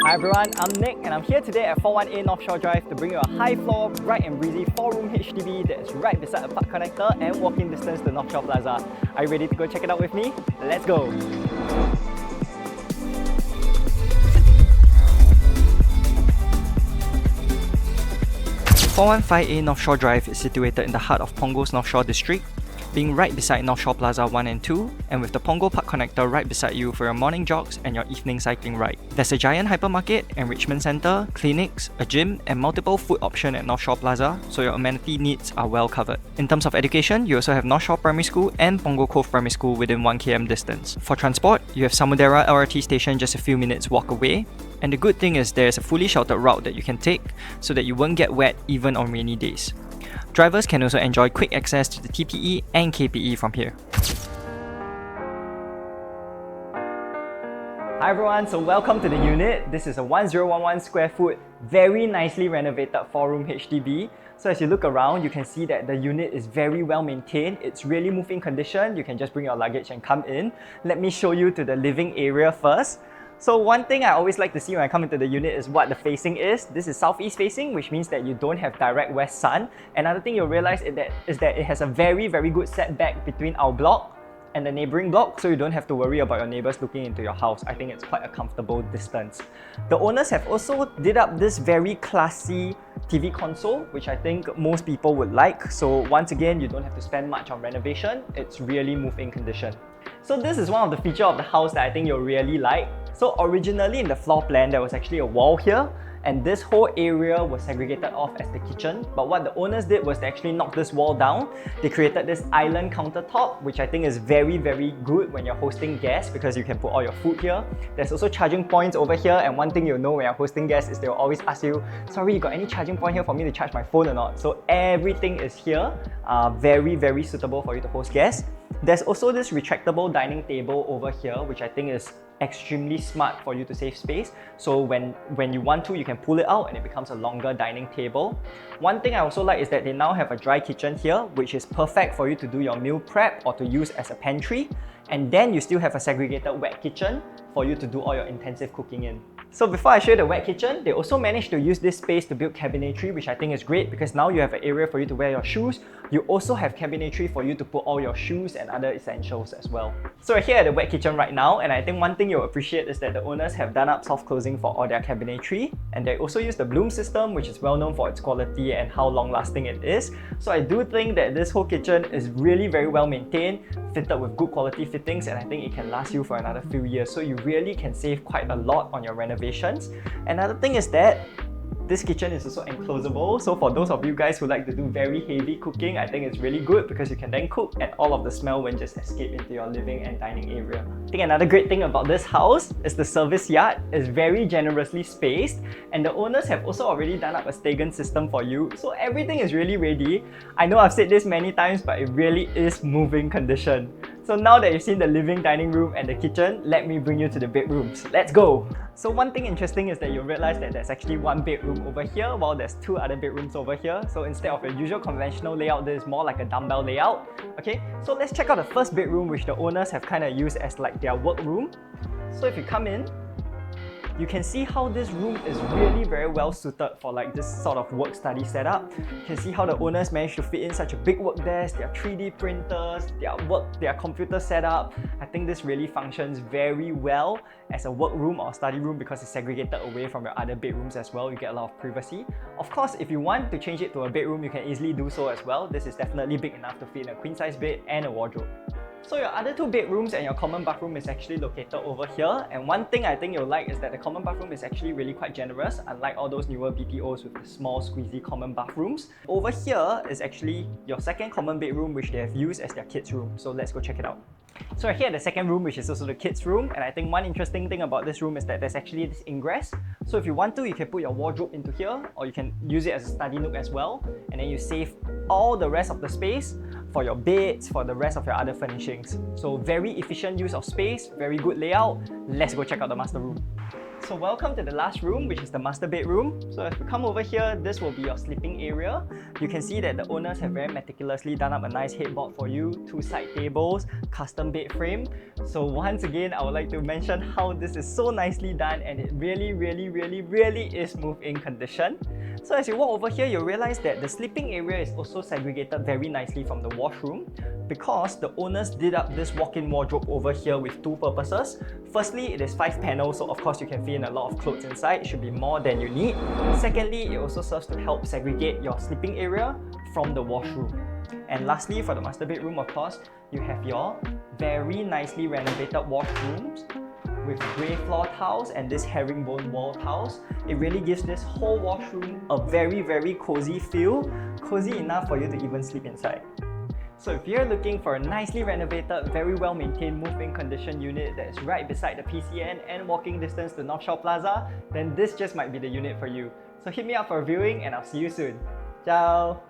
Hi everyone, I'm Nick and I'm here today at 41A Northshore Drive to bring you a high floor, bright and breezy 4-room HDB that is right beside a park connector and walking distance to Northshore Plaza. Are you ready to go check it out with me? Let's go! 415A Northshore Drive is situated in the heart of Punggol's Northshore district, being right beside Northshore Plaza 1 and 2, and with the Punggol Park connector right beside you for your morning jogs and your evening cycling ride. There's a giant hypermarket, enrichment centre, clinics, a gym, and multiple food options at Northshore Plaza, so your amenity needs are well covered. In terms of education, you also have Northshore Primary School and Punggol Cove Primary School within 1 km distance. For transport, you have Samudera LRT station just a few minutes walk away, and the good thing is there's a fully sheltered route that you can take so that you won't get wet even on rainy days. Drivers can also enjoy quick access to the TPE and KPE from here. Hi everyone, so welcome to the unit. This is a 1011 square foot, very nicely renovated 4-room HDB. So as you look around, you can see that the unit is very well maintained. It's really moving condition. You can just bring your luggage and come in. Let me show you to the living area first. So one thing I always like to see when I come into the unit is what the facing is. This is southeast facing, which means that you don't have direct west sun. Another thing you'll realize is that it has a very good setback between our block and the neighbouring block, so you don't have to worry about your neighbours looking into your house. I think it's quite a comfortable distance. The owners have also did up this very classy TV console, which I think most people would like. So once again, you don't have to spend much on renovation. It's really move-in condition. So this is one of the features of the house that I think you'll really like. So originally in the floor plan, there was actually a wall here, and this whole area was segregated off as the kitchen. But what the owners did was they actually knocked this wall down. They created this island countertop, which I think is very good when you're hosting guests because you can put all your food here. There's also charging points over here, and one thing you'll know when you're hosting guests is they'll always ask you, sorry, you got any charging point here for me to charge my phone or not? So everything is here, very suitable for you to host guests. There's also this retractable dining table over here, which I think is extremely smart for you to save space. So when you want to, you can pull it out and it becomes a longer dining table. One thing I also like is that they now have a dry kitchen here, which is perfect for you to do your meal prep or to use as a pantry. And then you still have a segregated wet kitchen for you to do all your intensive cooking in. So before I show you the wet kitchen, they also managed to use this space to build cabinetry, which I think is great because now you have an area for you to wear your shoes. You also have cabinetry for you to put all your shoes and other essentials as well. So we're here at the wet kitchen right now, and I think one thing you'll appreciate is that the owners have done up soft closing for all their cabinetry, and they also use the Bloom system, which is well known for its quality and how long lasting it is. So I do think that this whole kitchen is really very well maintained, fitted with good quality fittings, and I think it can last you for another few years. So you really can save quite a lot on your renovations. Another thing is that this kitchen is also enclosable, so for those of you guys who like to do very heavy cooking, I think it's really good because you can then cook and all of the smell won't just escape into your living and dining area. I think another great thing about this house is the service yard is very generously spaced, and the owners have also already done up a Stegan system for you, so everything is really ready. I know I've said this many times, but it really is moving condition. So now that you've seen the living, dining room and the kitchen, let me bring you to the bedrooms. Let's go! So one thing interesting is that you'll realize that there's actually one bedroom over here while there's 2 other bedrooms over here. So instead of your usual conventional layout, this is more like a dumbbell layout. Okay, so let's check out the first bedroom, which the owners have kind of used as like their work room. So if you come in, you can see how this room is really very well suited for like this sort of work study setup. You can see how the owners managed to fit in such a big work desk, their 3D printers, their computer setup. I think this really functions very well as a work room or study room because it's segregated away from your other bedrooms as well. You get a lot of privacy. Of course, if you want to change it to a bedroom, you can easily do so as well. This is definitely big enough to fit in a queen size bed and a wardrobe. So your other 2 bedrooms and your common bathroom is actually located over here, and one thing I think you'll like is that the common bathroom is actually really quite generous, unlike all those newer BTOs with the small squeezy common bathrooms. Over here is actually your second common bedroom, which they have used as their kids' room, so let's go check it out. So here at the second room, which is also the kids' room, and I think one interesting thing about this room is that there's actually this ingress. So if you want to, you can put your wardrobe into here, or you can use it as a study nook as well, and then you save all the rest of the space for your beds, for the rest of your other furnishings. So very efficient use of space, very good layout. Let's go check out the master room. So welcome to the last room, which is the master bedroom. So if you come over here, this will be your sleeping area. You can see that the owners have very meticulously done up a nice headboard for you, 2 side tables, custom bed frame. So once again, I would like to mention how this is so nicely done and it really is move-in condition. So as you walk over here, you'll realize that the sleeping area is also segregated very nicely from the washroom because the owners did up this walk-in wardrobe over here with 2 purposes. Firstly, it is 5 panels, so of course you can fit in a lot of clothes inside. It should be more than you need. Secondly, it also serves to help segregate your sleeping area from the washroom. And lastly, for the master bedroom, of course, you have your very nicely renovated washrooms with grey floor tiles and this herringbone wall tiles. It really gives this whole washroom a very cozy feel, cozy enough for you to even sleep inside. So if you're looking for a nicely renovated, very well maintained move-in condition unit that is right beside the PCN and walking distance to Northshore Plaza, then this just might be the unit for you. So hit me up for a viewing and I'll see you soon. Ciao!